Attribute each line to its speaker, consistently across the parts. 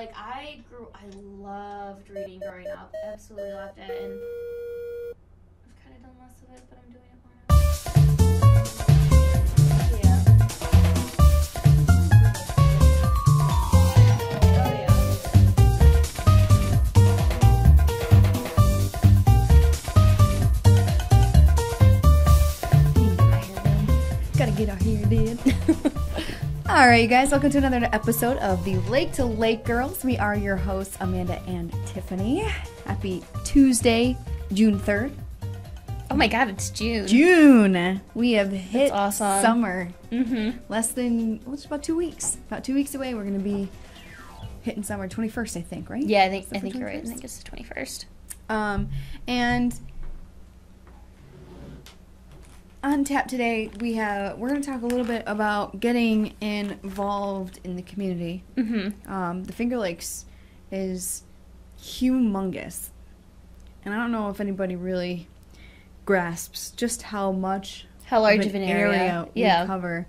Speaker 1: I loved reading growing up. Absolutely loved it, and I've kind of done less of it, but I'm doing it more now. Yeah.
Speaker 2: Gotta get our hair did. Alright, you guys, welcome to another episode of the Lake to Lake Girls. We are your hosts, Amanda and Tiffany. Happy Tuesday, June 3rd.
Speaker 1: Oh my god, it's June.
Speaker 2: June! We have hit
Speaker 1: awesome.
Speaker 2: Summer.
Speaker 1: Mm-hmm.
Speaker 2: Less than, about 2 weeks. About 2 weeks away, we're going to be hitting summer. 21st, I think, right?
Speaker 1: Yeah, I think you're right. I think it's the 21st.
Speaker 2: And on tap today, we're going to talk a little bit about getting involved in the community.
Speaker 1: Mm-hmm.
Speaker 2: The Finger Lakes is humongous, and I don't know if anybody really grasps just how large
Speaker 1: of an area
Speaker 2: we cover,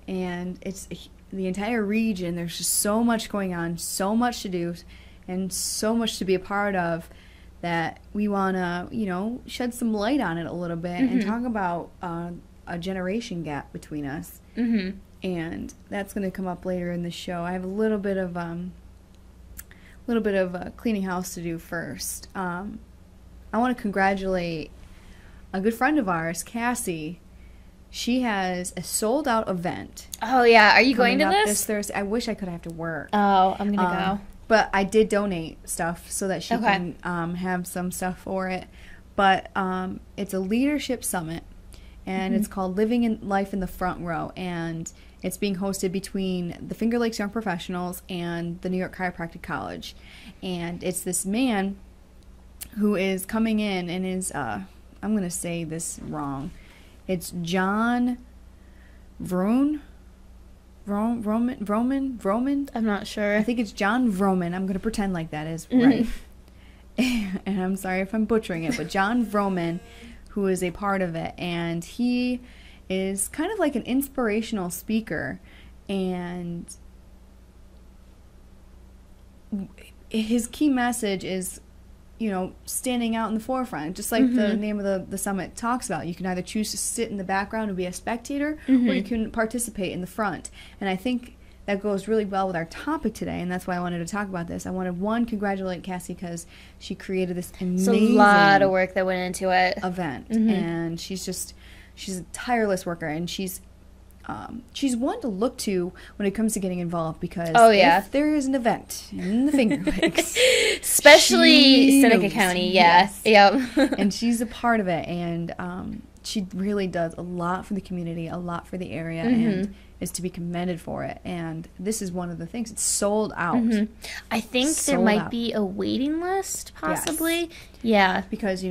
Speaker 2: and it's the entire region. There's just so much going on, so much to do, and so much to be a part of, that we want to, shed some light on it a little bit and talk about a generation gap between us.
Speaker 1: Mm-hmm.
Speaker 2: And that's going to come up later in the show. I have a little bit of cleaning house to do first. I want to congratulate a good friend of ours, Cassie. She has a sold-out event.
Speaker 1: Oh, yeah. Are you going to
Speaker 2: this Thursday? I wish I could have to work.
Speaker 1: Oh, I'm going to go.
Speaker 2: But I did donate stuff so that she can have some stuff for it. But it's a leadership summit, and it's called Living in Life in the Front Row. And it's being hosted between the Finger Lakes Young Professionals and the New York Chiropractic College. And it's this man who is coming in and is, I'm going to say this wrong. It's John Vroon. Vroman?
Speaker 1: I'm not sure.
Speaker 2: I think it's John Vroman. I'm going to pretend like that is right. And I'm sorry if I'm butchering it, but John Vroman, who is a part of it, and he is kind of like an inspirational speaker, and his key message is, standing out in the forefront, just like the name of the summit talks about. You can either choose to sit in the background and be a spectator, or you can participate in the front. And I think that goes really well with our topic today, and that's why I wanted to talk about this. I wanted, congratulate Cassie, because she created this amazing...
Speaker 1: It's a lot of work that went into it.
Speaker 2: ...event, and she's a tireless worker, and she's one to look to when it comes to getting involved, because if there is an event in the Finger Lakes,
Speaker 1: especially Seneca County,
Speaker 2: yes.
Speaker 1: Yep.
Speaker 2: And she's a part of it, and she really does a lot for the community, a lot for the area, and is to be commended for it. And this is one of the things. It's sold out.
Speaker 1: I think there might be a waiting list, possibly. Yes. Yeah.
Speaker 2: Because,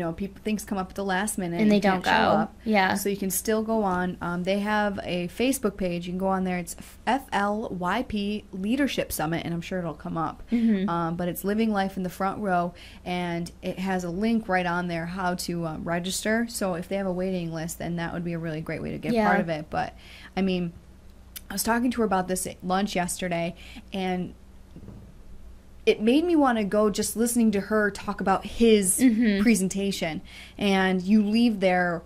Speaker 2: things come up at the last minute.
Speaker 1: And they don't go.
Speaker 2: Up.
Speaker 1: Yeah.
Speaker 2: So you can still go on. They have a Facebook page. You can go on there. It's FLYP Leadership Summit, and I'm sure it'll come up. But it's Living Life in the Front Row, and it has a link right on there how to register. So if they have a waiting list, then that would be a really great way to get part of it. But, I was talking to her about this at lunch yesterday, and it made me want to go just listening to her talk about his presentation. And you leave there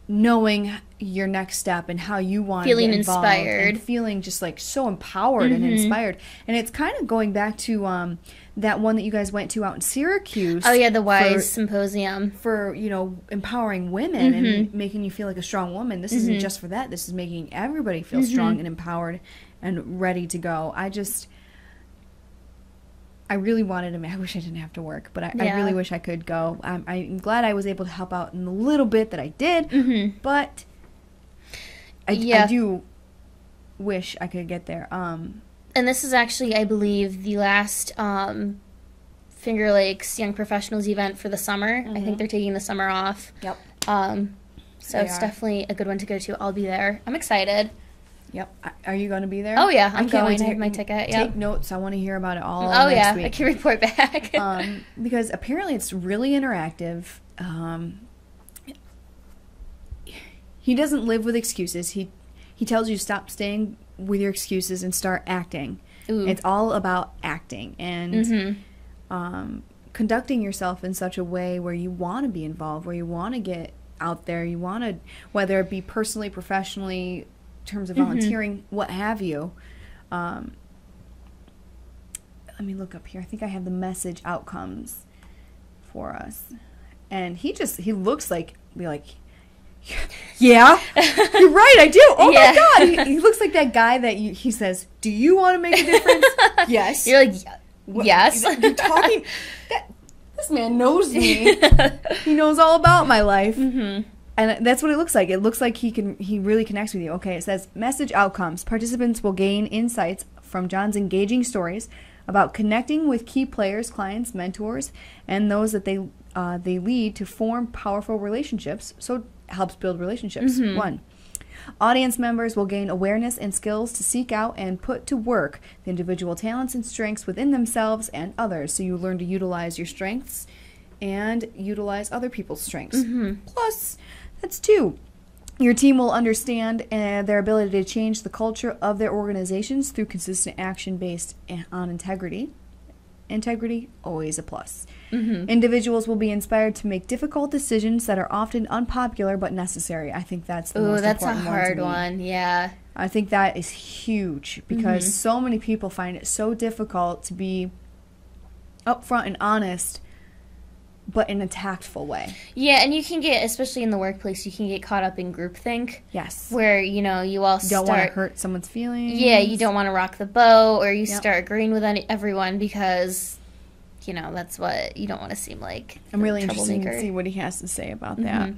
Speaker 2: knowing your next step and how you want to get involved. Feeling inspired. And feeling just like so empowered and inspired. And it's kind of going back to that one that you guys went to out in Syracuse.
Speaker 1: Oh, yeah, the WISE Symposium.
Speaker 2: For, empowering women and making you feel like a strong woman. This isn't just for that. This is making everybody feel strong and empowered and ready to go. I really wanted to. I wish I didn't have to work, but I really wish I could go. I'm glad I was able to help out in the little bit that I did, but I do wish I could get there.
Speaker 1: And this is actually, I believe, the last Finger Lakes Young Professionals event for the summer. I think they're taking the summer off.
Speaker 2: Yep.
Speaker 1: So it's definitely a good one to go to. I'll be there. I'm excited.
Speaker 2: Yep. Are you going to be there?
Speaker 1: Oh, yeah. I'm going. I have my ticket.
Speaker 2: Take notes. I want to hear about it all next week.
Speaker 1: I can report back.
Speaker 2: Because apparently it's really interactive. He doesn't live with excuses. He tells you to stop staying with your excuses and start acting.
Speaker 1: Ooh.
Speaker 2: It's all about acting and conducting yourself in such a way where you want to be involved, where you want to get out there, you want to, whether it be personally, professionally, in terms of volunteering, what have you. Let me look up here. I think I have the message outcomes for us. And he looks like, yeah, you're right, I do. Oh my God. He looks like that guy that he says, do you want to make a difference? Yes.
Speaker 1: You're like, yes.
Speaker 2: You're talking. This man knows me. He knows all about my life. And that's what it looks like. It looks like he really connects with you. Okay, it says, message outcomes. Participants will gain insights from John's engaging stories about connecting with key players, clients, mentors, and those that they lead to form powerful relationships. So it helps build relationships. 1. Audience members will gain awareness and skills to seek out and put to work the individual talents and strengths within themselves and others. So you learn to utilize your strengths and utilize other people's strengths. Plus, that's 2. Your team will understand their ability to change the culture of their organizations through consistent action based on integrity. Integrity, always a plus. Individuals will be inspired to make difficult decisions that are often unpopular but necessary. I think that's the most important one.
Speaker 1: That's a hard one, yeah.
Speaker 2: I think that is huge because so many people find it so difficult to be upfront and honest, but in a tactful way.
Speaker 1: Yeah, and you can get, especially in the workplace, you can get caught up in groupthink.
Speaker 2: Yes.
Speaker 1: Where, you all
Speaker 2: you don't want to hurt someone's feelings.
Speaker 1: Yeah, you don't want to rock the boat, or you start agreeing with everyone because, that's what you don't want to seem like.
Speaker 2: I'm really interested to see what he has to say about that.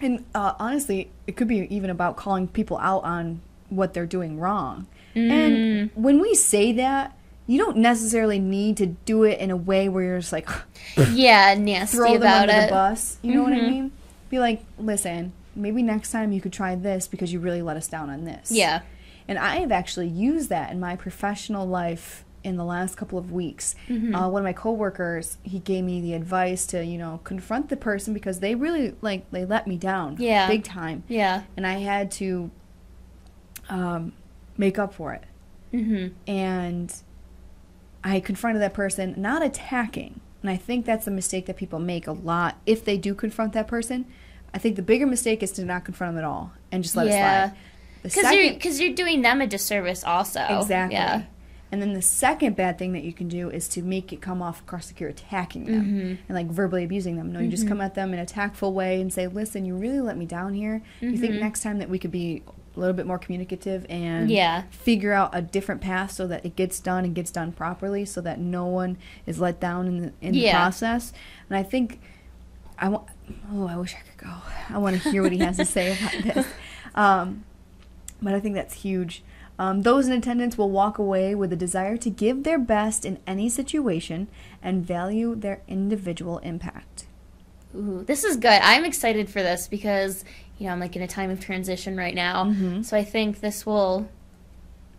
Speaker 2: And honestly, it could be even about calling people out on what they're doing wrong. And when we say that, you don't necessarily need to do it in a way where you're just like,
Speaker 1: nasty
Speaker 2: throw them
Speaker 1: about
Speaker 2: under
Speaker 1: it.
Speaker 2: the bus. You know what I mean? Be like, listen, maybe next time you could try this because you really let us down on this.
Speaker 1: Yeah.
Speaker 2: And I have actually used that in my professional life in the last couple of weeks. One of my coworkers, he gave me the advice to, confront the person because they really, they let me down.
Speaker 1: Yeah.
Speaker 2: Big time.
Speaker 1: Yeah.
Speaker 2: And I had to make up for it. And I confronted that person, not attacking. And I think that's a mistake that people make a lot. If they do confront that person, I think the bigger mistake is to not confront them at all and just let it slide.
Speaker 1: Because you're doing them a disservice also.
Speaker 2: Exactly.
Speaker 1: Yeah.
Speaker 2: And then the second bad thing that you can do is to make it come off across like you're attacking them and verbally abusing them. No, you just come at them in a tactful way and say, listen, you really let me down here. You think next time that we could be a little bit more communicative and figure out a different path so that it gets done and gets done properly so that no one is let down in the process. And I think I wish I could go. I want to hear what he has to say about this. But I think that's huge. Those in attendance will walk away with a desire to give their best in any situation and value their individual impact.
Speaker 1: Ooh, this is good. I'm excited for this because, I'm in a time of transition right now. So I think this will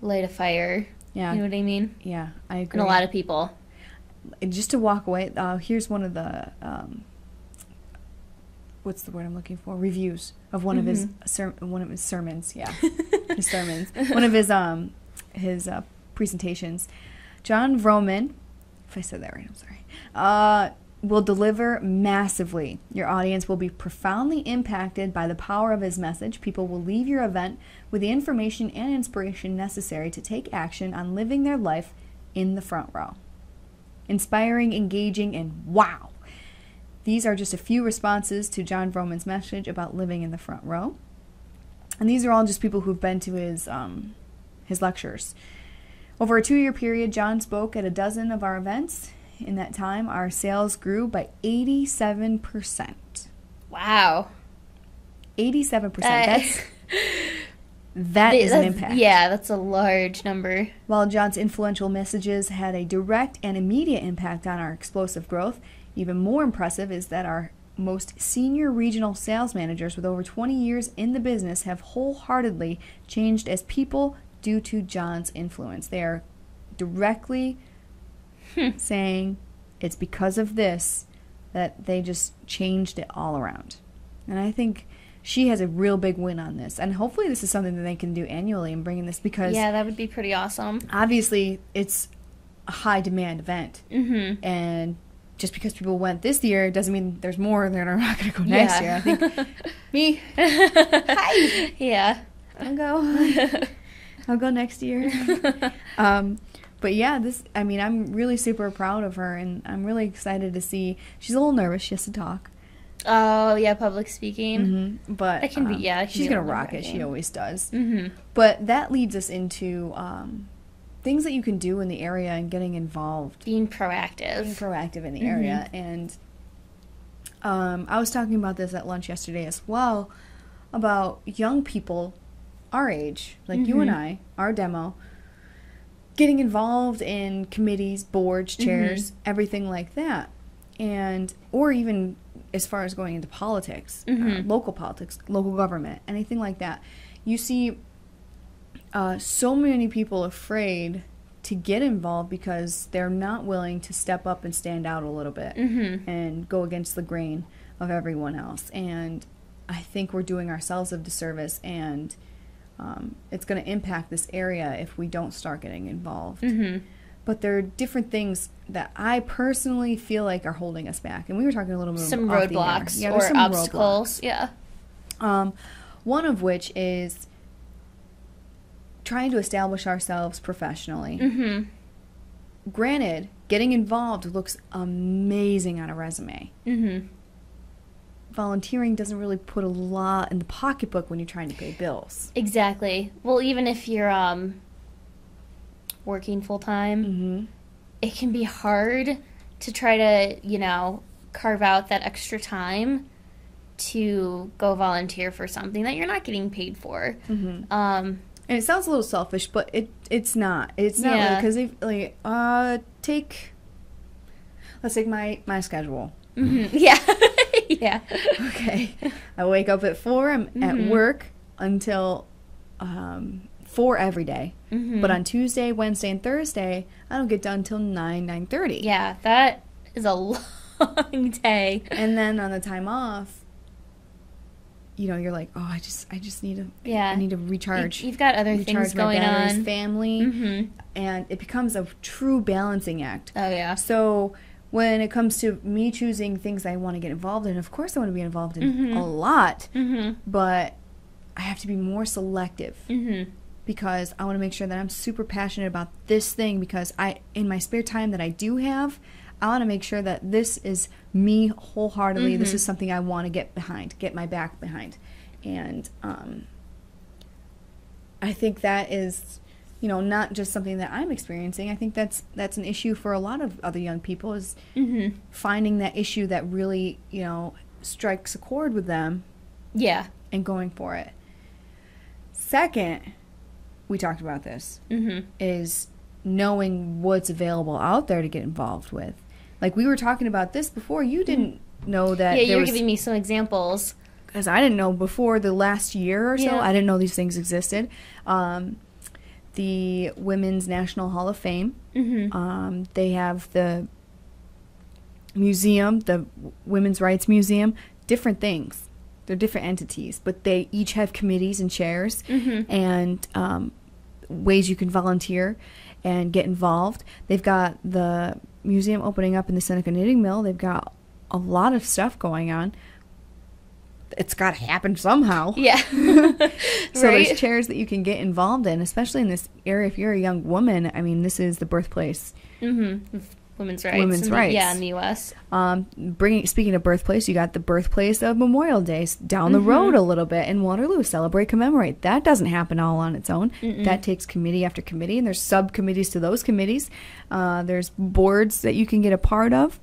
Speaker 1: light a fire. Yeah. You know what I mean?
Speaker 2: Yeah, I agree.
Speaker 1: And a lot of people.
Speaker 2: Just to walk away, here's one of the, what's the word I'm looking for? Reviews of one of his sermons. Yeah, his sermons. One of his presentations. John Vroman, if I said that right, I'm sorry. Will deliver massively. Your audience will be profoundly impacted by the power of his message. People will leave your event with the information and inspiration necessary to take action on living their life in the front row. Inspiring, engaging, and wow. These are just a few responses to John Vroman's message about living in the front row. And these are all just people who've been to his lectures. Over a 2-year period, John spoke at a dozen of our events. In that time, our sales grew by 87%.
Speaker 1: Wow.
Speaker 2: 87%. That is an impact.
Speaker 1: Yeah, that's a large number.
Speaker 2: While John's influential messages had a direct and immediate impact on our explosive growth, even more impressive is that our most senior regional sales managers with over 20 years in the business have wholeheartedly changed as people due to John's influence. They are directly saying it's because of this that they just changed it all around. And I think she has a real big win on this. And hopefully this is something that they can do annually and bring in this, because
Speaker 1: Yeah, that would be pretty awesome.
Speaker 2: obviously it's a high demand event.
Speaker 1: Mm-hmm.
Speaker 2: And just because people went this year doesn't mean there's more that are not going to go next year. I think me, hi,
Speaker 1: Yeah.
Speaker 2: I'll go next year. But yeah, I'm really super proud of her, and I'm really excited to see. She's a little nervous. She has to talk.
Speaker 1: Oh, yeah, public speaking.
Speaker 2: Mm-hmm. But
Speaker 1: That can be, yeah.
Speaker 2: she's going to rock it. She always does.
Speaker 1: Mm-hmm.
Speaker 2: But that leads us into things that you can do in the area and getting involved.
Speaker 1: Being proactive.
Speaker 2: In the area. And I was talking about this at lunch yesterday as well, about young people our age, like you and I, our demo, getting involved in committees, boards, chairs, everything like that. And, or even as far as going into politics, local politics, local government, anything like that. You see so many people afraid to get involved because they're not willing to step up and stand out a little bit and go against the grain of everyone else. And I think we're doing ourselves a disservice, and it's going to impact this area if we don't start getting involved. But there are different things that I personally feel like are holding us back. And we were talking a little bit
Speaker 1: some
Speaker 2: about
Speaker 1: roadblocks
Speaker 2: Yeah,
Speaker 1: or
Speaker 2: some
Speaker 1: obstacles.
Speaker 2: roadblocks.
Speaker 1: Yeah.
Speaker 2: One of which is trying to establish ourselves professionally. Granted, getting involved looks amazing on a resume. Volunteering doesn't really put a lot in the pocketbook when you're trying to pay bills.
Speaker 1: Exactly. Well, even if you're working full-time, it can be hard to try to, carve out that extra time to go volunteer for something that you're not getting paid for.
Speaker 2: And it sounds a little selfish, but it's not. It's not really, because let's take my schedule.
Speaker 1: Yeah. Yeah.
Speaker 2: Okay. I wake up at 4. I'm at work until 4 every day. But on Tuesday, Wednesday, and Thursday, I don't get done until 9:30.
Speaker 1: Yeah, that is a long day.
Speaker 2: And then on the time off, you're like, oh, I just need to.
Speaker 1: Yeah.
Speaker 2: I need to recharge.
Speaker 1: You've got other things going on.
Speaker 2: Family, and it becomes a true balancing act.
Speaker 1: Oh yeah.
Speaker 2: So when it comes to me choosing things I want to get involved in, of course I want to be involved in a lot, but I have to be more selective because I want to make sure that I'm super passionate about this thing, because in my spare time that I do have, I want to make sure that this is me wholeheartedly. This is something I want to get my back behind. And I think that is, not just something that I'm experiencing. I think that's an issue for a lot of other young people, is finding that issue that really, strikes a chord with them.
Speaker 1: Yeah.
Speaker 2: And going for it. Second, we talked about this, is knowing what's available out there to get involved with. Like, we were talking about this before. You didn't know that.
Speaker 1: Yeah, you were giving me some examples.
Speaker 2: Because I didn't know before the last year or so.
Speaker 1: Yeah.
Speaker 2: I didn't know these things existed. The Women's National Hall of Fame. They have the museum, the Women's Rights Museum, different things. They're different entities, but they each have committees and chairs and ways you can volunteer and get involved. They've got the museum opening up in the Seneca Knitting Mill. They've got a lot of stuff going on. It's got to happen somehow.
Speaker 1: Yeah.
Speaker 2: So there's chairs that you can get involved in, especially in this area. If you're a young woman, I mean, this is the birthplace.
Speaker 1: Women's rights. Yeah, in the U.S.
Speaker 2: Speaking of birthplace, you got the birthplace of Memorial Day down the road a little bit in Waterloo. Celebrate, commemorate. That doesn't happen all on its own. That takes committee after committee, and there's subcommittees to those committees. There's boards that you can get a part of.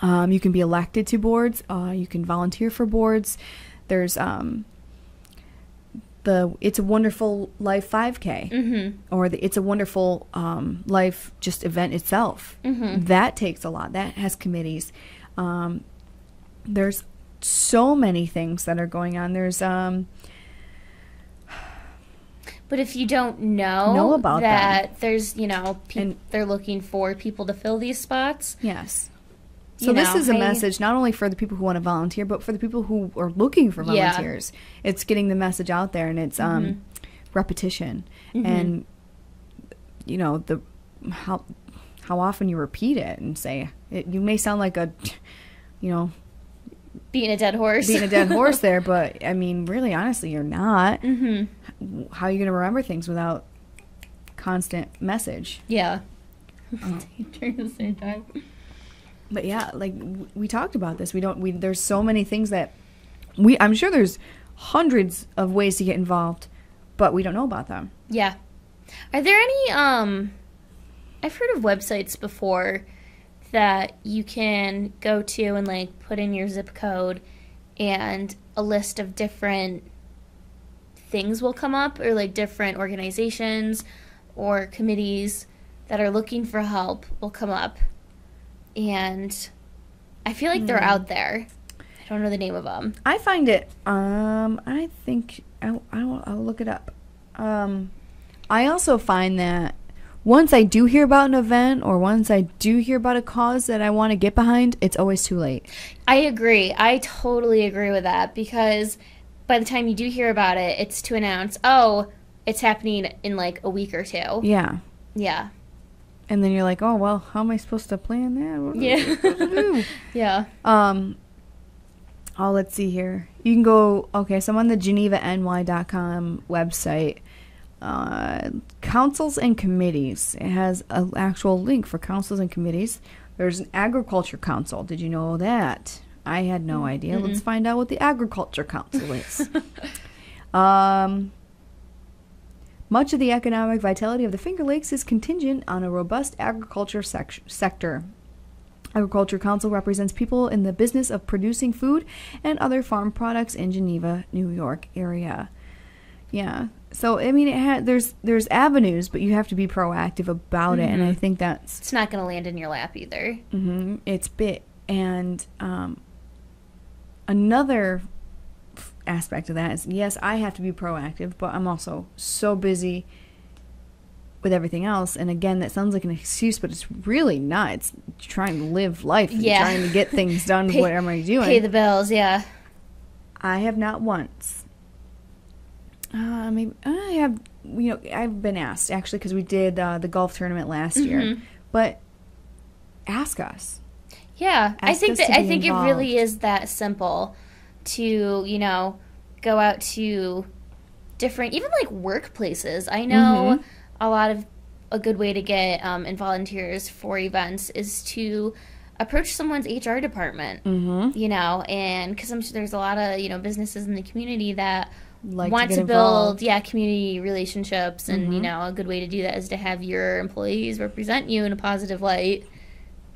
Speaker 2: You can be elected to boards. You can volunteer for boards. There's the It's a Wonderful Life 5K or the It's a Wonderful Life just event itself. That takes a lot. That has committees. There's so many things that are going on. There's
Speaker 1: but if you don't know
Speaker 2: about
Speaker 1: that, there's they're looking for people to fill these spots.
Speaker 2: Yes. So this is a message not only for the people who want to volunteer, but for the people who are looking for volunteers. Yeah. It's getting the message out there, and it's repetition. And, you know, how often you repeat it and say it. You may sound like a, you know,
Speaker 1: beating a dead horse
Speaker 2: there, but I mean, really, honestly, you're not. How are you going to remember things without constant message?
Speaker 1: Yeah. During the same time.
Speaker 2: But yeah, like we talked about this. There's so many things that I'm sure there's hundreds of ways to get involved, but we don't know about them.
Speaker 1: Yeah. Are there any I've heard of websites before that you can go to and like put in your zip code and a list of different things will come up, or like different organizations or committees that are looking for help will come up. And I feel like they're out there. I don't know the name of them.
Speaker 2: I find it, I think, I'll look it up. I also find that once I do hear about an event or once I do hear about a cause that I want to get behind, it's always too late.
Speaker 1: I agree. I totally agree with that, because by the time you do hear about it, it's to announce, oh, it's happening in like a week or two.
Speaker 2: Yeah.
Speaker 1: Yeah.
Speaker 2: And then you're like, oh, well, how am I supposed to plan that? What am I supposed to do?
Speaker 1: Yeah.
Speaker 2: Oh, let's see here. You can go, okay, so I'm on the GenevaNY.com website. Councils and committees. It has an actual link for councils and committees. There's an agriculture council. Did you know that? I had no idea. Let's find out what the agriculture council is. Much of the economic vitality of the Finger Lakes is contingent on a robust agriculture sector. Agriculture Council represents people in the business of producing food and other farm products in Geneva, New York area. Yeah. So, I mean, there's avenues, but you have to be proactive about it, and I think that's...
Speaker 1: It's not going to land in your lap either.
Speaker 2: It's big. And another aspect of that is, yes, I have to be proactive, but I'm also so busy with everything else. And again, that sounds like an excuse, but it's really not. It's trying to live life and trying to get things done. What am I doing?
Speaker 1: Pay the bills, yeah.
Speaker 2: I have not once. Maybe I have. You know, I've been asked actually, because we did the golf tournament last year. But ask us.
Speaker 1: Yeah, I think it really is that simple to, you know, go out to different, even like workplaces. I know a good way to get in volunteers for events is to approach someone's HR department, you know, and because I'm sure there's a lot of, you know, businesses in the community that want to build, community relationships, and, you know, a good way to do that is to have your employees represent you in a positive light.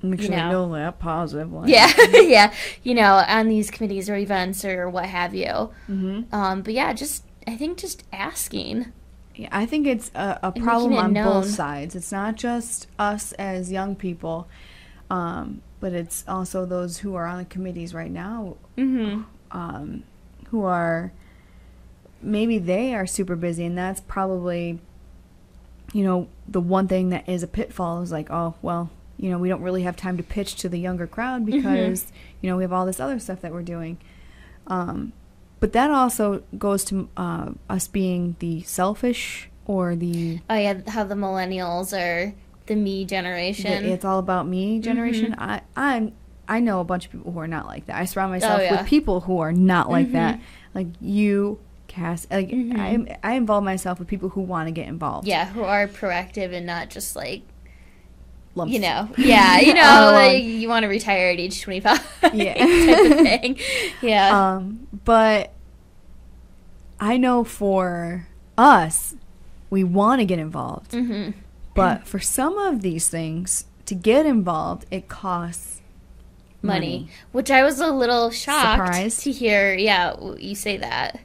Speaker 2: Make sure they know that positive light.
Speaker 1: Yeah, yeah, you know, on these committees or events or what have you. But yeah, I think just asking.
Speaker 2: Yeah, I think it's a problem on both sides. It's not just us as young people, but it's also those who are on the committees right now, who are, maybe they are super busy, and that's probably, you know, the one thing that is a pitfall is like, oh, well, you know, we don't really have time to pitch to the younger crowd because, you know, we have all this other stuff that we're doing. But that also goes to us being the selfish or the... Oh, yeah,
Speaker 1: how the millennials are the me generation.
Speaker 2: It's all about me generation. I know a bunch of people who are not like that. I surround myself with people who are not like that. Like you, Cass. Like I involve myself with people who want to get involved.
Speaker 1: Yeah, who are proactive and not just like...
Speaker 2: Lumps.
Speaker 1: You know, like you want to retire at age 25, type of thing. Yeah.
Speaker 2: But I know for us, we want to get involved. But for some of these things, to get involved, it costs money.
Speaker 1: Which I was a little shocked to hear, you say that.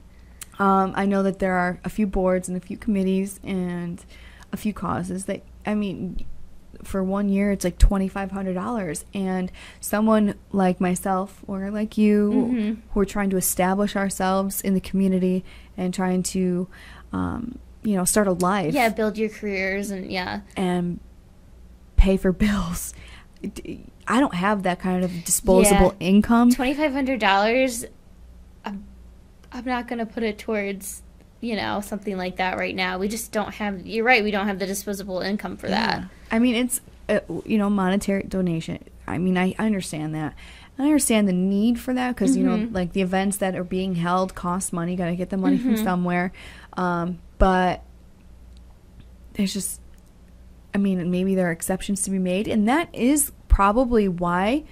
Speaker 2: I know that there are a few boards and a few committees and a few causes that, I mean... For 1 year, it's like $2,500, and someone like myself or like you, who are trying to establish ourselves in the community and trying to, you know, start a life.
Speaker 1: Yeah, build your careers and
Speaker 2: and pay for bills. I don't have that kind of disposable income.
Speaker 1: $2,500, I'm not going to put it towards, something like that right now. We just don't have, you're right, we don't have the disposable income for that.
Speaker 2: I mean, it's, monetary donation. I mean, I understand that. I understand the need for that because, like the events that are being held cost money. Got to get the money from somewhere. But there's just, maybe there are exceptions to be made. And that is probably why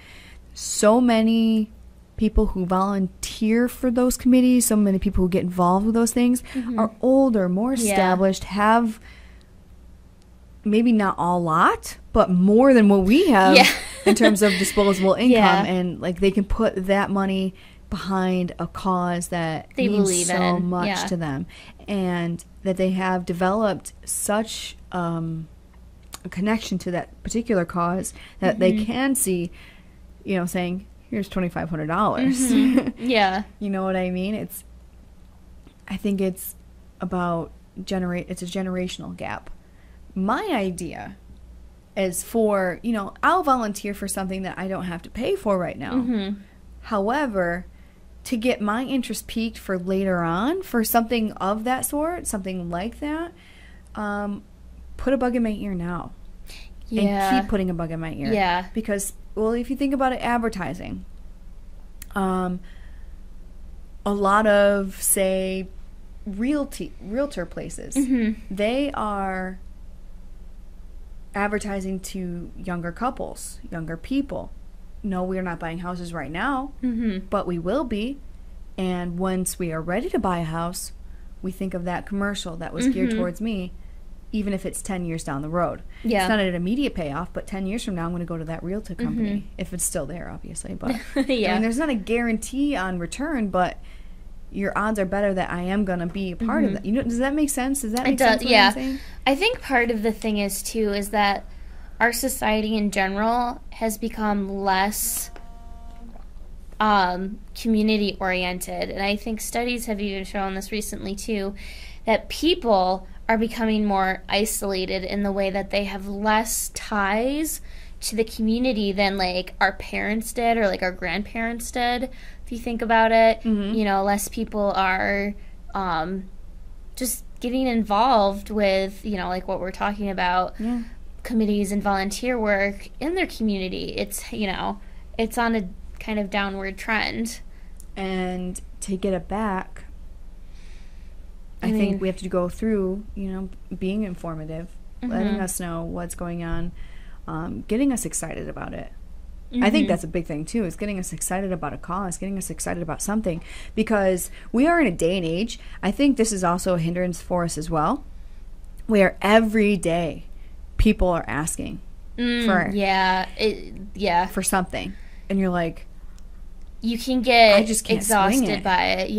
Speaker 2: so many people who volunteer for those committees, so many people who get involved with those things are older, more established, have maybe not a lot, but more than what we have in terms of disposable income. And like they can put that money behind a cause that
Speaker 1: they
Speaker 2: means so much to them, and that they have developed such a connection to that particular cause that they can see, saying, here's $2,500. You know what I mean? I think it's about it's a generational gap. My idea is for, I'll volunteer for something that I don't have to pay for right now. However, to get my interest piqued for later on, for something of that sort, something like that, put a bug in my ear now. And keep putting a bug in my ear. Because, well, if you think about it, advertising. A lot of, say, realtor places, they are advertising to younger couples, younger people. No, we're not buying houses right now, but we will be. And once we are ready to buy a house, we think of that commercial that was geared towards me, even if it's 10 years down the road. It's not an immediate payoff, but 10 years from now, I'm going to go to that realtor company, if it's still there, obviously. But there's not a guarantee on return, but your odds are better that I am going to be a part of that. Does that make sense? Does that make sense what I'm saying?
Speaker 1: I think part of the thing is, too, is that our society in general has become less community-oriented. And I think studies have even shown this recently, too, that people are becoming more isolated in the way that they have less ties to the community than, like, our parents did or, like, our grandparents did, if you think about it. Less people are just getting involved with, like what we're talking about, committees and volunteer work in their community. It's, it's on a kind of downward trend.
Speaker 2: And to get it back, I think we have to go through, being informative, letting us know what's going on, getting us excited about it. I think that's a big thing, too, is getting us excited about a cause, getting us excited about something. Because we are in a day and age, I think this is also a hindrance for us as well, where every day people are asking for something. And you're like,
Speaker 1: you can get
Speaker 2: I just can't
Speaker 1: exhausted by it.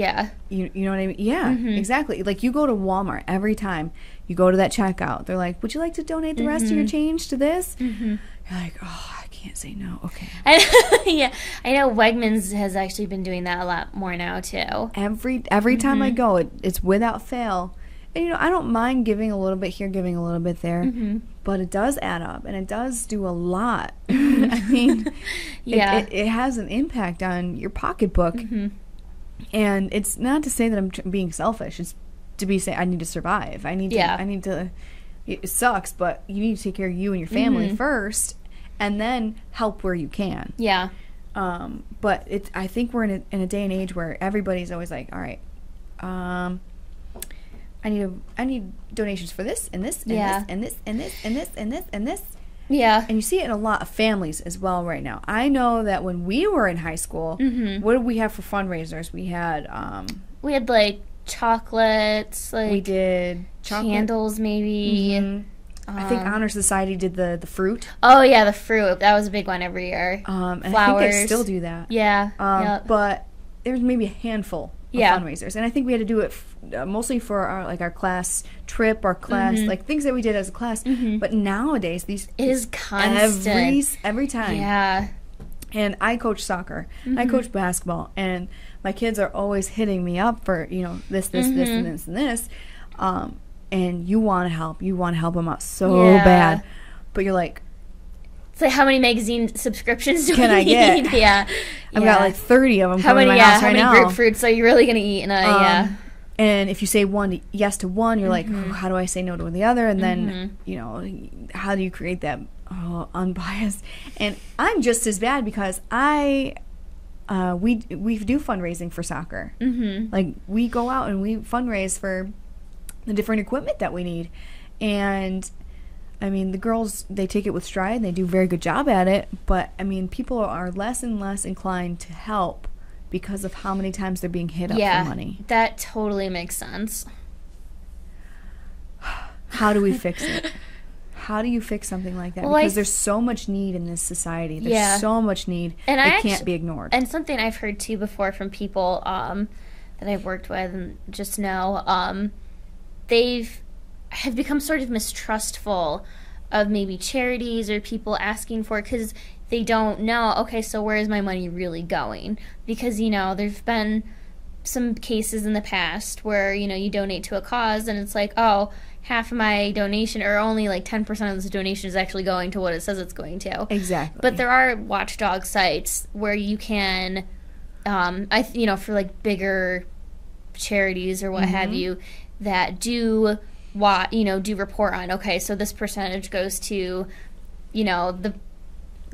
Speaker 2: You know what I mean? Yeah, exactly. Like, you go to Walmart every time you go to that checkout. They're like, would you like to donate the rest of your change to this? You're like, oh, I can't say no. Okay.
Speaker 1: I know Wegmans has actually been doing that a lot more now, too.
Speaker 2: Every time I go, it's without fail. And, I don't mind giving a little bit here, giving a little bit there. But it does add up, and it does do a lot. I mean, it has an impact on your pocketbook. And it's not to say that I'm being selfish. It's to be saying I need to survive. I need to. It sucks, but you need to take care of you and your family first, and then help where you can. But I think we're in a day and age where everybody's always like, all right, I need donations for this and this and this and this and this and this and this and this. And you see it in a lot of families as well right now. I know that when we were in high school, what did we have for fundraisers? We had
Speaker 1: like chocolates, like
Speaker 2: we did
Speaker 1: candles, maybe.
Speaker 2: I think Honor Society did the fruit.
Speaker 1: Oh yeah, the fruit. That was a big one every year.
Speaker 2: And I think they still do that. But there's maybe a handful of fundraisers, and I think we had to do it mostly for our class trip, our class like things that we did as a class. But nowadays it is constant every time. And I coach soccer, I coach basketball, and my kids are always hitting me up for this and this and this. And you want to help them out so bad, but you're like,
Speaker 1: It's like, how many magazine subscriptions
Speaker 2: can I
Speaker 1: need?
Speaker 2: get?
Speaker 1: Yeah.
Speaker 2: I've got like 30 of them coming to my house right now.
Speaker 1: How many grapefruits are you really going to eat?
Speaker 2: And if you say yes to one, you're like, oh, how do I say no to the other? And then, you know, how do you create that unbiased? And I'm just as bad because we do fundraising for soccer. Like, we go out and we fundraise for the different equipment that we need. And I mean, the girls, they take it with stride and they do a very good job at it. But I mean, people are less and less inclined to help because of how many times they're being hit up for money.
Speaker 1: That totally makes sense.
Speaker 2: How do we fix it? How do you fix something like that?
Speaker 1: Well,
Speaker 2: because there's so much need in this society. There's so much need.
Speaker 1: And
Speaker 2: it can't be ignored.
Speaker 1: And something I've heard, too, before from people that I've worked with and just know, have become sort of mistrustful of maybe charities or people asking for it because they don't know, okay, so where is my money really going? Because, you know, there's been some cases in the past where, you know, you donate to a cause and it's like, oh, half of my donation or only like 10% of this donation is actually going to what it says it's going to.
Speaker 2: Exactly.
Speaker 1: But there are watchdog sites where you can, for like bigger charities or what have you, that do report on, okay, so this percentage goes to, you know, the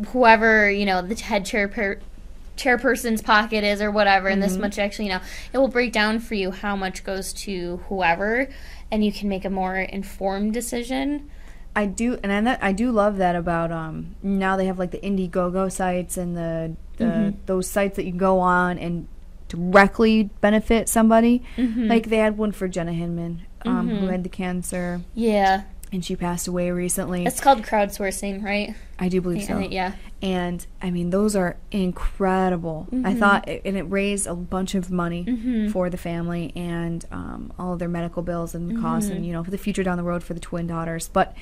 Speaker 1: whoever, you know, the head chairperson's pocket is or whatever, and this much actually, you know, it will break down for you how much goes to whoever, and you can make a more informed decision.
Speaker 2: I do love that about now they have like the Indiegogo sites and the those sites that you go on and directly benefit somebody. Like they had one for Jenna Hinman, who had the cancer.
Speaker 1: Yeah.
Speaker 2: And she passed away recently.
Speaker 1: It's called crowdsourcing, right?
Speaker 2: I do believe so.
Speaker 1: Yeah.
Speaker 2: And, I mean, those are incredible. I thought, and it raised a bunch of money for the family and all of their medical bills and costs and, you know, for the future down the road for the twin daughters. But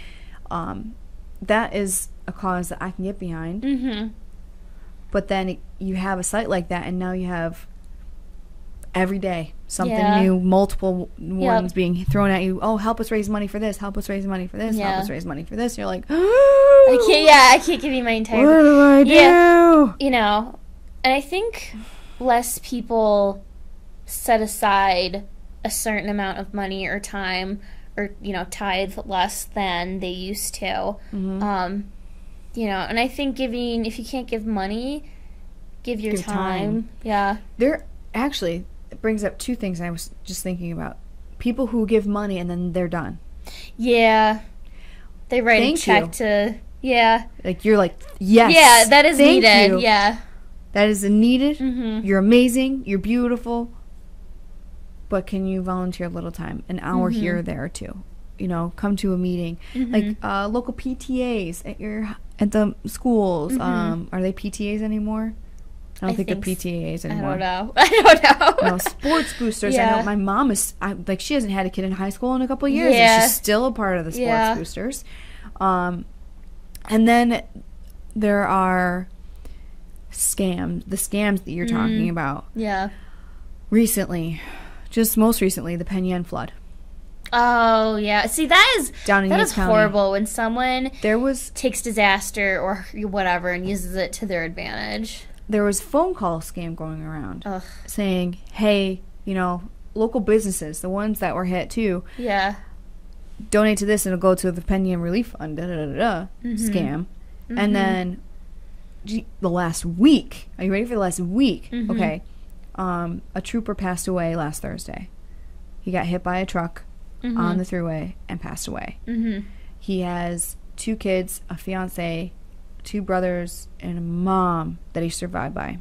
Speaker 2: that is a cause that I can get behind. But then you have a site like that, and now you have every day something new, multiple ones being thrown at you. Oh, help us raise money for this, help us raise money for this, help us raise money for this. You're like,
Speaker 1: I can't give you my entire
Speaker 2: what do I do?
Speaker 1: You know, and I think less people set aside a certain amount of money or time or, you know, tithe less than they used to. You know, and I think if you can't give money, give your time. Yeah. It brings up two things I was just thinking about. People who give money and then they're done. Yeah. They write a check to... Yeah.
Speaker 2: Like, you're like, yes.
Speaker 1: Yeah, that is needed.
Speaker 2: You.
Speaker 1: Yeah.
Speaker 2: That is needed. You're amazing. You're beautiful. But can you volunteer a little time? An hour here or there, too. You know, come to a meeting. Like, local PTAs at the schools. Are they PTAs anymore? I don't think they're PTAs anymore.
Speaker 1: I don't know.
Speaker 2: No, sports boosters. I know my mom is, she hasn't had a kid in high school in a couple of years. And she's still a part of the sports boosters. And then there are the scams that you're talking about.
Speaker 1: Yeah.
Speaker 2: Most recently, the Penn flood.
Speaker 1: Oh, yeah. See, that is
Speaker 2: County.
Speaker 1: horrible when someone takes disaster or whatever and uses it to their advantage.
Speaker 2: There was a phone call scam going around saying, hey, you know, local businesses, the ones that were hit too, donate to this and it'll go to the Penn Relief Fund, scam. And then the last week, are you ready for the last week? Okay. A trooper passed away last Thursday. He got hit by a truck on the thruway and passed away. He has 2 kids, a fiance, 2 brothers, and a mom that he survived by.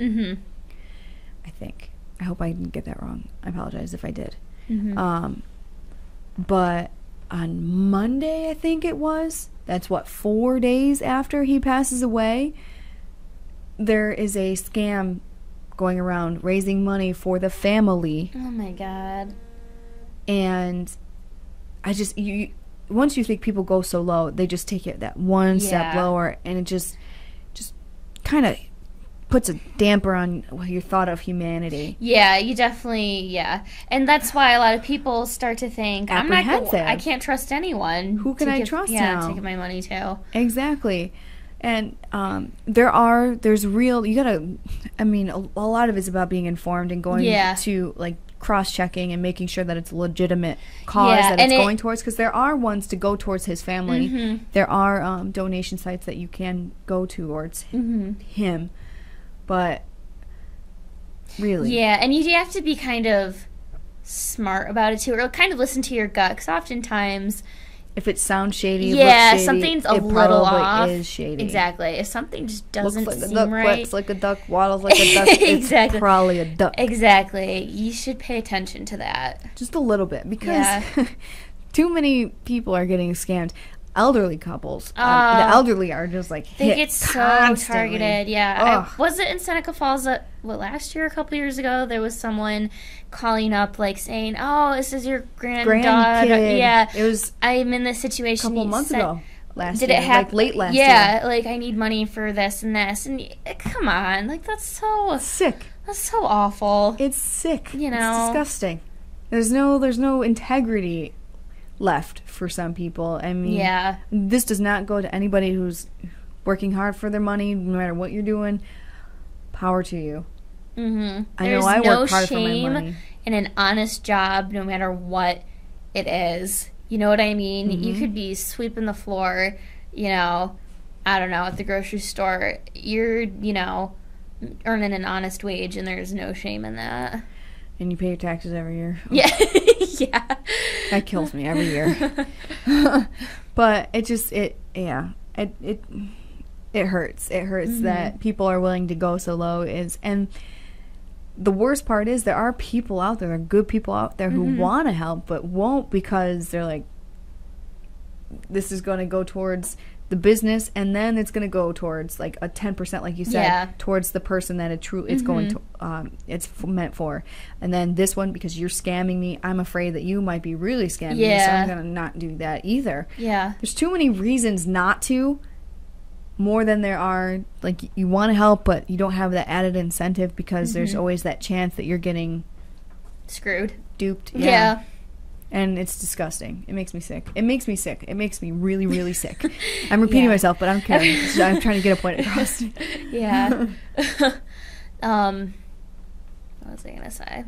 Speaker 2: I think. I hope I didn't get that wrong. I apologize if I did. But on Monday, I think it was, that's 4 days after he passes away, there is a scam going around raising money for the family.
Speaker 1: Oh my God.
Speaker 2: And I just, once you think people go so low, they just take it that one step lower, and it just kind of puts a damper on your thought of humanity.
Speaker 1: Yeah, you definitely, and that's why a lot of people start to think, I can't trust anyone.
Speaker 2: Who can I trust now?
Speaker 1: to give my money to.
Speaker 2: Exactly. And there's real, you gotta, I mean, a lot of it's about being informed and going to, like, cross-checking and making sure that it's a legitimate cause that it's going towards, because there are ones to go towards his family. There are donation sites that you can go towards him, but really.
Speaker 1: Yeah, and you have to be kind of smart about it, too, or kind of listen to your gut, because oftentimes...
Speaker 2: If it sounds shady, looks shady,
Speaker 1: something's a little off.
Speaker 2: Is shady.
Speaker 1: Exactly. If something just doesn't
Speaker 2: looks like
Speaker 1: seem
Speaker 2: a duck,
Speaker 1: right,
Speaker 2: quacks like a duck, waddles like a duck,
Speaker 1: exactly.
Speaker 2: It's probably a duck.
Speaker 1: Exactly. You should pay attention to that.
Speaker 2: Just a little bit, because too many people are getting scammed. Elderly couples, the elderly are just like hit.
Speaker 1: They get so
Speaker 2: constantly.
Speaker 1: targeted. Yeah. Was it in Seneca Falls last year, a couple years ago? There was someone calling up, like, saying, "Oh, this is your granddaughter." Yeah.
Speaker 2: It was.
Speaker 1: I'm in this situation.
Speaker 2: A couple months ago.
Speaker 1: Did it happen?
Speaker 2: Like late last year?
Speaker 1: Yeah, like, I need money for this and this, and come on, like, that's so
Speaker 2: sick.
Speaker 1: That's so awful.
Speaker 2: It's sick.
Speaker 1: You know,
Speaker 2: it's disgusting. There's no integrity left for some people. I mean, this does not go to anybody who's working hard for their money, no matter what you're doing. Power to you. I know I work hard for my money. There's no shame
Speaker 1: in an honest job, no matter what it is. You know what I mean? You could be sweeping the floor, you know, I don't know, at the grocery store. You're, you know, earning an honest wage, and there's no shame in that.
Speaker 2: And you pay your taxes every year.
Speaker 1: Yeah. Yeah.
Speaker 2: That kills me every year. But it just, it hurts. It hurts that people are willing to go so low. And the worst part is there are people out there, there are good people out there who want to help but won't, because they're like, this is going to go towards the business, and then it's going to go towards, like, a 10%, like you said, towards the person that it's going to, it's meant for. And then this one, because you're scamming me, I'm afraid that you might be really scamming me, so I'm going to not do that either. Yeah. There's too many reasons not to, more than there are, like, you want to help, but you don't have that added incentive, because there's always that chance that you're getting
Speaker 1: screwed.
Speaker 2: Duped. Yeah. And it's disgusting. It makes me sick. It makes me sick. It makes me really, really sick. I'm repeating myself, but I'm kidding. I'm trying to get a point across.
Speaker 1: Yeah. What was I going to say?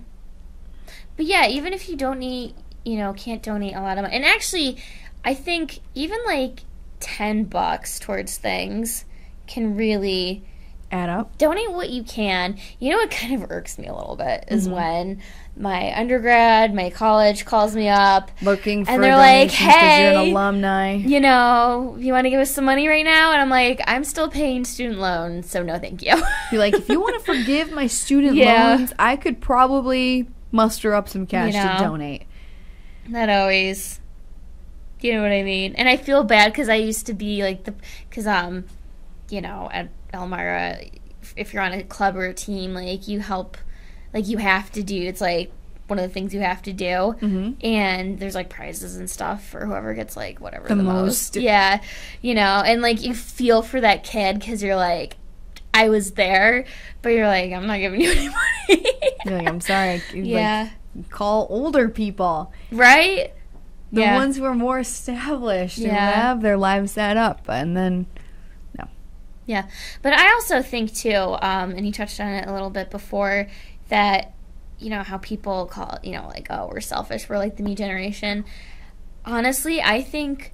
Speaker 1: But yeah, even if you don't need, you know, can't donate a lot of money. And actually, I think even like $10 towards things can really
Speaker 2: add up.
Speaker 1: Donate what you can. You know what kind of irks me a little bit is when my undergrad, my college calls me up
Speaker 2: looking for
Speaker 1: and they're like,
Speaker 2: "Hey, you're an alumni.
Speaker 1: You know, you want to give us some money right now?" And I'm like, "I'm still paying student loans, so no, thank you."
Speaker 2: You're like, "If you want to forgive my student loans, I could probably muster up some cash to donate."
Speaker 1: That always, you know what I mean? And I feel bad because I used to be like you know, at Elmira, if you're on a club or a team, like, you help, like, you have to do, it's like one of the things you have to do, and there's like prizes and stuff for whoever gets like whatever the most. Yeah, you know, and like you feel for that kid because you're like, I was there, but you're like, I'm not giving you any money.
Speaker 2: You're like, I'm sorry. Like, call older people,
Speaker 1: right?
Speaker 2: The ones who are more established and have their lives set up, and then.
Speaker 1: Yeah, but I also think, too, and you touched on it a little bit before, that, you know, how people call, you know, like, oh, we're selfish, we're like the new generation. Honestly, I think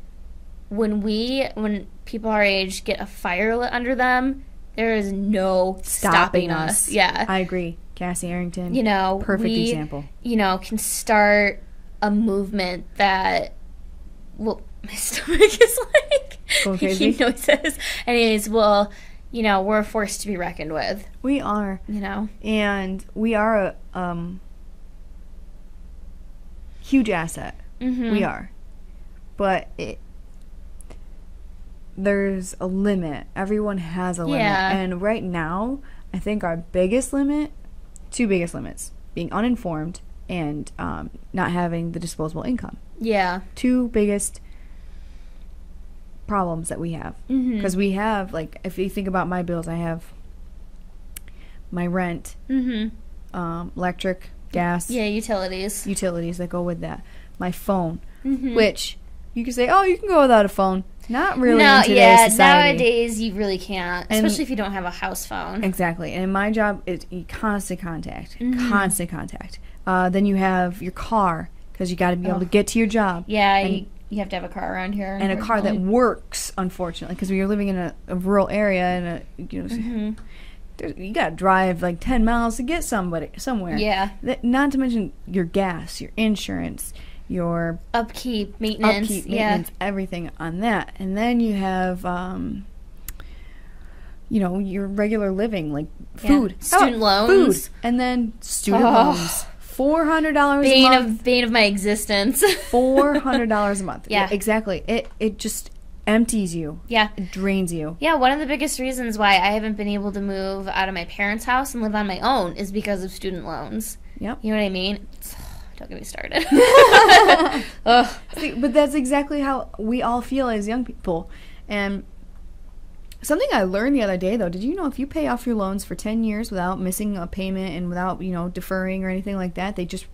Speaker 1: when people our age get a fire lit under them, there is no stopping us. Yeah.
Speaker 2: I agree. Cassie Arrington.
Speaker 1: You know,
Speaker 2: perfect example.
Speaker 1: You know, can start a movement that, well, my stomach is like
Speaker 2: going crazy.
Speaker 1: Noises. Anyways, well, you know, we're a force to be reckoned with.
Speaker 2: We are.
Speaker 1: You know,
Speaker 2: and we are a huge asset. We are, but there's a limit. Everyone has a limit, and right now, I think our biggest limit, two biggest limits, being uninformed and not having the disposable income. Yeah, two biggest problems that we have, because we have, like, if you think about my bills, I have my rent, electric, gas,
Speaker 1: utilities
Speaker 2: that go with that, my phone, which You can say, oh, you can go without a phone. Not really in today's society.
Speaker 1: Nowadays you really can't, especially if you don't have a house phone.
Speaker 2: Exactly. And my job is constant contact. Constant contact. Then you have your car, because you got to be able to get to your job.
Speaker 1: Yeah, and you have to have a car around here.
Speaker 2: And a car that works, unfortunately, because when you're living in a rural area, and you got to drive like 10 miles to get somewhere. Yeah. Not to mention your gas, your insurance, your
Speaker 1: upkeep, maintenance,
Speaker 2: everything on that. And then you have, your regular living, like food.
Speaker 1: Student loans.
Speaker 2: Food. And then student loans. $400 a month.
Speaker 1: Bane of my existence.
Speaker 2: $400 a month. Yeah. Exactly. It just empties you.
Speaker 1: Yeah.
Speaker 2: It drains you.
Speaker 1: Yeah, one of the biggest reasons why I haven't been able to move out of my parents' house and live on my own is because of student loans.
Speaker 2: Yep.
Speaker 1: You know what I mean? Don't get me started.
Speaker 2: See, but that's exactly how we all feel as young people. And something I learned the other day, though, did you know if you pay off your loans for 10 years without missing a payment and without, deferring or anything like that, they just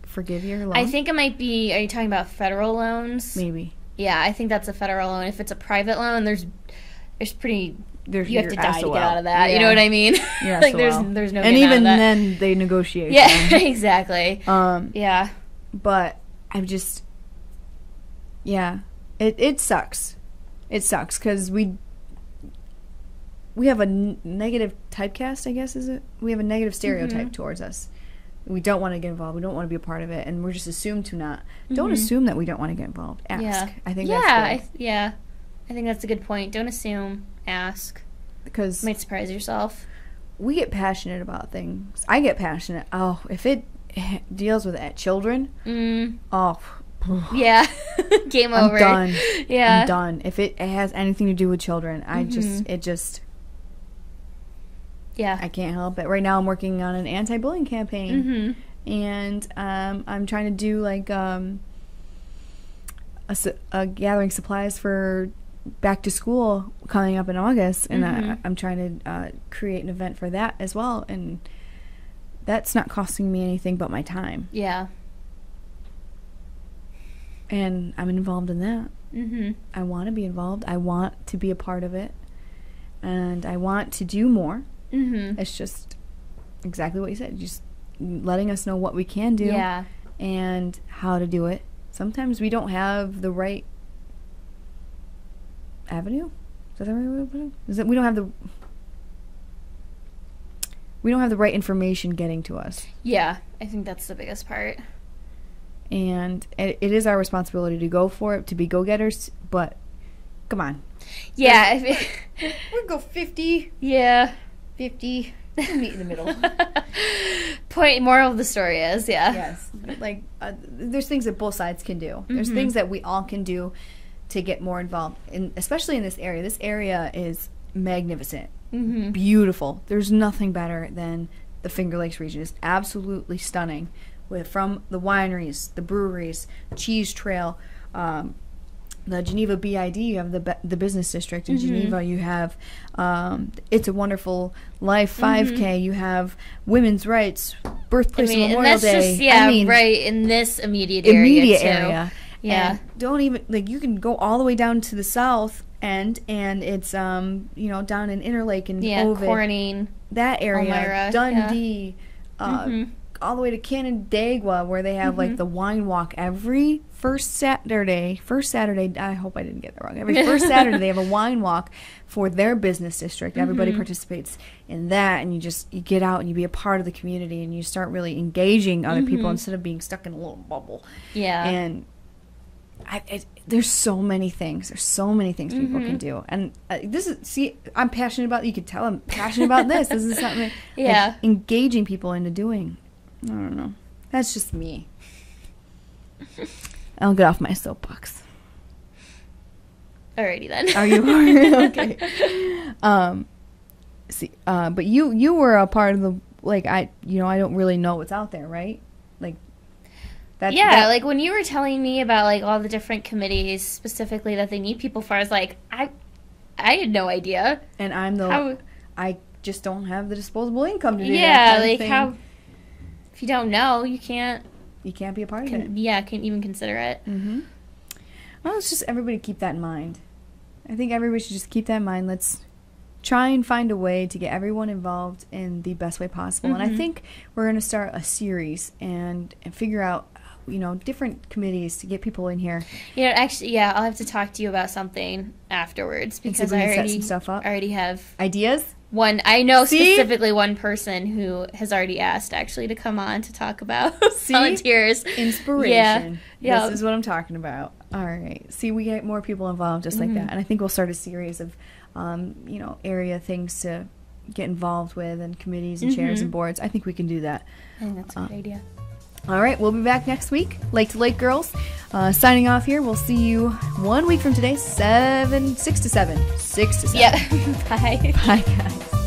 Speaker 2: forgive your loan?
Speaker 1: I think it might be, are you talking about federal loans?
Speaker 2: Maybe.
Speaker 1: Yeah, I think that's a federal loan. If it's a private loan, you have to die
Speaker 2: SOL.
Speaker 1: to get out of that. Yeah. You know what I mean? Like
Speaker 2: SOL.
Speaker 1: there's no.
Speaker 2: And even
Speaker 1: out of that.
Speaker 2: then, they negotiate.
Speaker 1: Yeah, exactly. Yeah.
Speaker 2: But I'm just, it sucks. It sucks because we have a negative typecast, I guess, is it? We have a negative stereotype towards us. We don't want to get involved. We don't want to be a part of it, and we're just assumed to not. Don't assume that we don't want to get involved. Ask.
Speaker 1: Yeah.
Speaker 2: I think that's good.
Speaker 1: I think that's a good point. Don't assume. Ask.
Speaker 2: Because
Speaker 1: you might surprise yourself.
Speaker 2: We get passionate about things. I get passionate. Oh, if it deals with children,
Speaker 1: yeah, game over.
Speaker 2: I'm done.
Speaker 1: Yeah,
Speaker 2: I'm done. If it has anything to do with children, I can't help it. Right now, I'm working on an anti-bullying campaign, and I'm trying to do like a gathering supplies for back to school coming up in August, and I'm trying to create an event for that as well, and that's not costing me anything but my time.
Speaker 1: Yeah.
Speaker 2: And I'm involved in that. I want to be involved. I want to be a part of it, and I want to do more. It's just exactly what you said. Just letting us know what we can do and how to do it. Sometimes we don't have the right avenue. Is that the right way to put it? Is that we don't have the right information getting to us. Yeah, I think that's the biggest part. And it is our responsibility to go for it, to be go-getters, but come on. Yeah. We'll go 50. Yeah. 50. We'll meet in the middle.
Speaker 1: Moral of the story is,
Speaker 2: Yes. Like, there's things that both sides can do. There's things that we all can do to get more involved, especially in this area. This area is magnificent. Beautiful. There's nothing better than the Finger Lakes region. It's absolutely stunning. From the wineries, the breweries, Cheese Trail, the Geneva BID, you have the business district in Geneva, you have It's a Wonderful Life 5K, you have women's rights, birthplace Memorial Day.
Speaker 1: Just, right in this immediate area. Yeah.
Speaker 2: And don't even, you can go all the way down to the south end, and it's, down in Interlake and Ovid.
Speaker 1: Corning.
Speaker 2: That area,
Speaker 1: Elmira,
Speaker 2: Dundee, all the way to Canandaigua, where they have the wine walk every first Saturday. I hope I didn't get that wrong. Every first Saturday they have a wine walk for their business district. Everybody participates in that, and you get out and you be a part of the community, and you start really engaging other people instead of being stuck in a little bubble. Yeah. And there's so many things. There's so many things people can do. And I'm passionate about. You could tell I'm passionate about this. This is something. Engaging people into doing. I don't know. That's just me. I'll get off my soapbox.
Speaker 1: Alrighty then.
Speaker 2: Are you okay? But you were a part of the I don't really know what's out there, right?
Speaker 1: When you were telling me about all the different committees specifically that they need people for, I was like, I had no idea.
Speaker 2: And I just don't have the disposable income to do that.
Speaker 1: Yeah, how if you don't know, you can't
Speaker 2: be a part of it.
Speaker 1: Yeah, can't even consider it.
Speaker 2: Well, it's just everybody keep that in mind. I think everybody should just keep that in mind. Let's try and find a way to get everyone involved in the best way possible. And I think we're going to start a series and figure out, different committees to get people in here.
Speaker 1: Actually, yeah, I'll have to talk to you about something afterwards because I already
Speaker 2: set some stuff up.
Speaker 1: I already have
Speaker 2: ideas.
Speaker 1: I know specifically one person who has already asked actually to come on to talk about volunteers.
Speaker 2: Inspiration. Yeah. This is what I'm talking about. All right. See, we get more people involved just like that. And I think we'll start a series of, area things to get involved with and committees and chairs and boards. I think we can do that.
Speaker 1: I think that's a good idea.
Speaker 2: All right. We'll be back next week. Lake to Lake Girls. Signing off here. We'll see you 1 week from today, 6 to 7. 6 to 7.
Speaker 1: Yeah. Bye.
Speaker 2: Bye, guys.